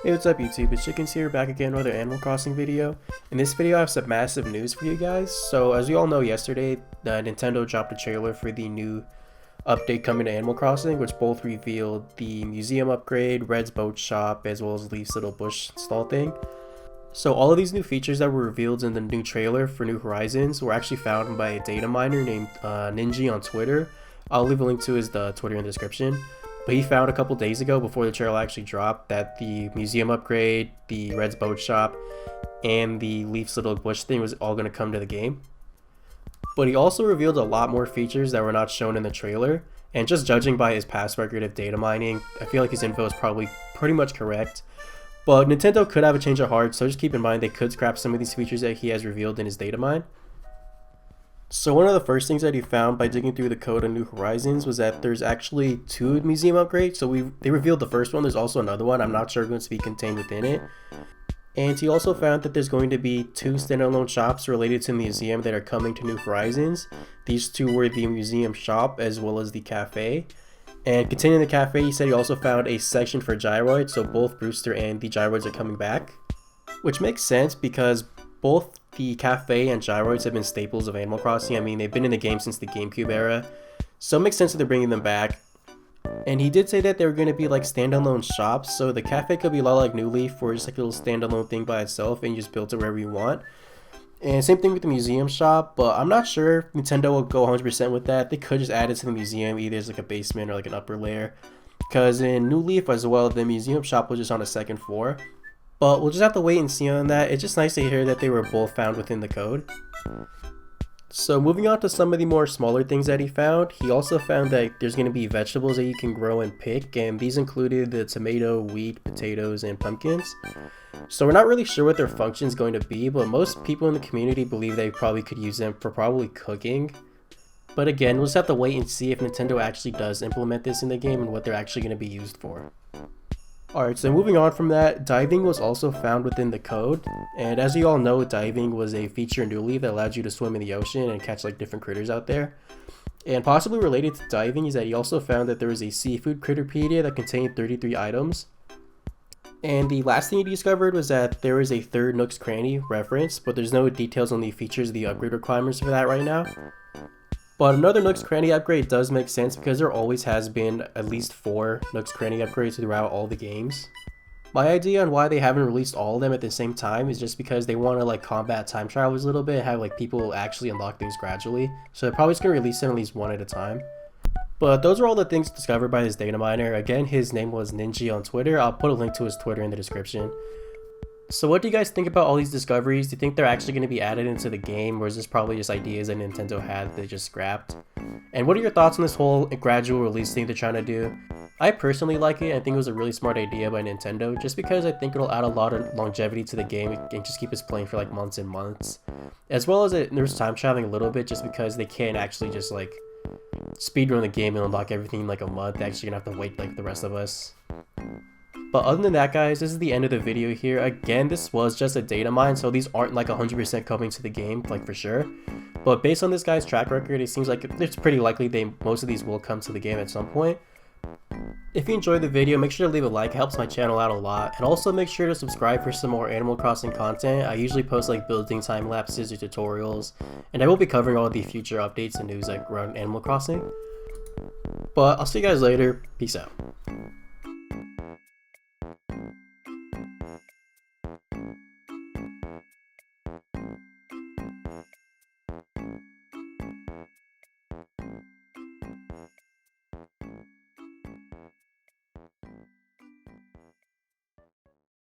Hey, what's up YouTube, it's Chickenz here, back again with another Animal Crossing video. In this video I have some massive news for you guys. So as you all know, yesterday Nintendo dropped a trailer for the new update coming to Animal Crossing, which both revealed the museum upgrade, Red's boat shop, as well as Leaf's little bush stall thing. So all of these new features that were revealed in the new trailer for New Horizons were actually found by a data miner named Ninja on Twitter. I'll leave a link to his Twitter in the description. But he found a couple days ago, before the trailer actually dropped, that the museum upgrade, the Red's boat shop, and the Leaf's little bush thing was all going to come to the game. But he also revealed a lot more features that were not shown in the trailer, and just judging by his past record of data mining, I feel like his info is probably pretty much correct. But Nintendo could have a change of heart, so just keep in mind they could scrap some of these features that he has revealed in his data mine. So one of the first things that he found by digging through the code on New Horizons was that there's actually two museum upgrades. So they revealed the first one, there's also another one, I'm not sure going to be contained within it. And he also found that there's going to be two standalone shops related to the museum that are coming to New Horizons. These two were the museum shop as well as the cafe. And continuing the cafe, he said he also found a section for gyroids, so both Brewster and the gyroids are coming back. Which makes sense because both the cafe and gyroids have been staples of Animal Crossing. I mean, they've been in the game since the GameCube era, so it makes sense that they're bringing them back. And he did say that they were going to be like standalone shops, so the cafe could be a lot like New Leaf, where it's like a little standalone thing by itself and you just build it wherever you want. And same thing with the museum shop, but I'm not sure if Nintendo will go 100% with that. They could just add it to the museum, either as like a basement or like an upper layer. Because in New Leaf as well, the museum shop was just on the second floor. But we'll just have to wait and see on that. It's just nice to hear that they were both found within the code. So moving on to some of the more smaller things that he found, he also found that there's going to be vegetables that you can grow and pick, and these included the tomato, wheat, potatoes, and pumpkins. So we're not really sure what their function is going to be, but most people in the community believe they probably could use them for probably cooking. But again, we'll just have to wait and see if Nintendo actually does implement this in the game and what they're actually going to be used for. Alright, so moving on from that, diving was also found within the code, and as you all know, diving was a feature in New Leaf that allowed you to swim in the ocean and catch like different critters out there. And possibly related to diving is that he also found that there was a seafood critterpedia that contained 33 items. And the last thing he discovered was that there is a third Nook's Cranny reference, but there's no details on the features of the upgrade requirements for that right now. But another Nook's Cranny upgrade does make sense because there always has been at least 4 Nook's Cranny upgrades throughout all the games. My idea on why they haven't released all of them at the same time is just because they want to like combat time travelers a little bit and have like people actually unlock things gradually. So they're probably just going to release them at least one at a time. But those are all the things discovered by this data miner. Again, his name was Ninja on Twitter. I'll put a link to his Twitter in the description. So what do you guys think about all these discoveries? Do you think they're actually going to be added into the game, or is this probably just ideas that Nintendo had that they just scrapped? And what are your thoughts on this whole gradual release thing they're trying to do? I personally like it. I think it was a really smart idea by Nintendo, just because I think it'll add a lot of longevity to the game and just keep us playing for like months and months. As well as there's time traveling a little bit, just because they can't actually just like speedrun the game and unlock everything in like a month. They're actually gonna have to wait like the rest of us. But other than that, guys, this is the end of the video here. Again, this was just a data mine, so these aren't like 100% coming to the game, like for sure. But based on this guy's track record, it seems like it's pretty likely most of these will come to the game at some point. If you enjoyed the video, make sure to leave a like, it helps my channel out a lot. And also make sure to subscribe for some more Animal Crossing content. I usually post like building time lapses or tutorials, and I will be covering all the future updates and news like around Animal Crossing. But I'll see you guys later. Peace out.